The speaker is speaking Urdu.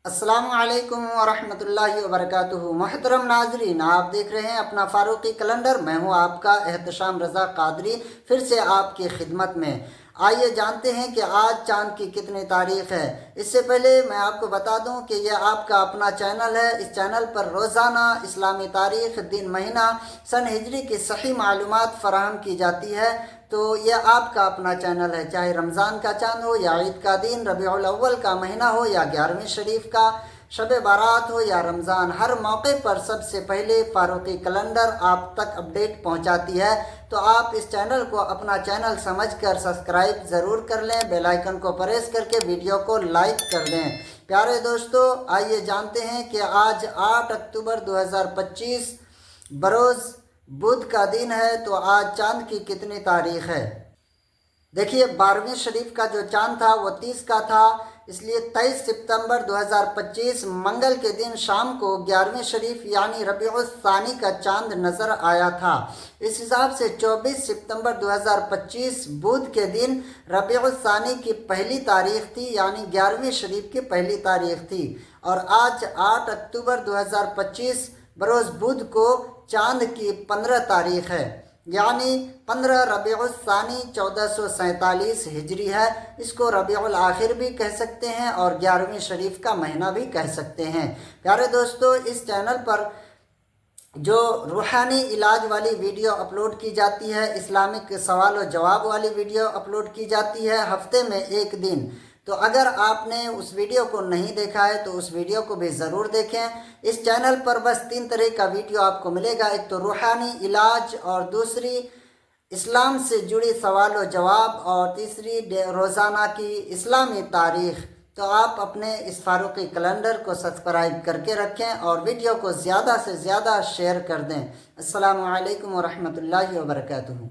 السلام علیکم ورحمۃ اللہ وبرکاتہ۔ محترم ناظرین، آپ دیکھ رہے ہیں اپنا فاروقی کیلنڈر۔ میں ہوں آپ کا احتشام رضا قادری، پھر سے آپ کی خدمت میں۔ آئیے جانتے ہیں کہ آج چاند کی کتنی تاریخ ہے۔ اس سے پہلے میں آپ کو بتا دوں کہ یہ آپ کا اپنا چینل ہے۔ اس چینل پر روزانہ اسلامی تاریخ، دن، مہینہ، سن ہجری کی صحیح معلومات فراہم کی جاتی ہے۔ تو یہ آپ کا اپنا چینل ہے، چاہے رمضان کا چاند ہو یا عید کا دن، ربیع الاول کا مہینہ ہو یا 11ویں شریف کا شب بارات ہو یا رمضان، ہر موقع پر سب سے پہلے فاروقی کیلنڈر آپ تک اپڈیٹ پہنچاتی ہے۔ تو آپ اس چینل کو اپنا چینل سمجھ کر سبسکرائب ضرور کر لیں، بیل آئیکن کو پریس کر کے ویڈیو کو لائک کر دیں۔ پیارے دوستو، آئیے جانتے ہیں کہ آج 8 اکتوبر 2025 بروز بدھ کا دن ہے۔ تو آج چاند کی کتنی تاریخ ہے؟ دیکھیے، 12ویں شریف کا جو چاند تھا وہ 30 کا تھا، اس لیے 23 ستمبر 2025 منگل کے دن شام کو 11ویں شریف یعنی ربیع الثانی کا چاند نظر آیا تھا۔ اس حساب سے 24 ستمبر 2025 بدھ کے دن ربیع الثانی کی پہلی تاریخ تھی، یعنی 11ویں شریف کی پہلی تاریخ تھی۔ اور آج 8 اکتوبر 2025 بروز بدھ کو چاند کی 15 تاریخ ہے، یعنی 15 ربیع الثانی 1447 ہجری ہے۔ اس کو ربیع الاخر بھی کہہ سکتے ہیں اور 11ویں شریف کا مہینہ بھی کہہ سکتے ہیں۔ پیارے دوستو، اس چینل پر جو روحانی علاج والی ویڈیو اپلوڈ کی جاتی ہے، اسلامک سوال و جواب والی ویڈیو اپلوڈ کی جاتی ہے ہفتے میں ایک دن۔ تو اگر آپ نے اس ویڈیو کو نہیں دیکھا ہے تو اس ویڈیو کو بھی ضرور دیکھیں۔ اس چینل پر بس 3 طرح کا ویڈیو آپ کو ملے گا، ایک تو روحانی علاج، اور دوسری اسلام سے جڑی سوال و جواب، اور تیسری روزانہ کی اسلامی تاریخ۔ تو آپ اپنے اس فاروقی کیلنڈر کو سبسکرائب کر کے رکھیں اور ویڈیو کو زیادہ سے زیادہ شیئر کر دیں۔ السلام علیکم ورحمۃ اللہ وبرکاتہ۔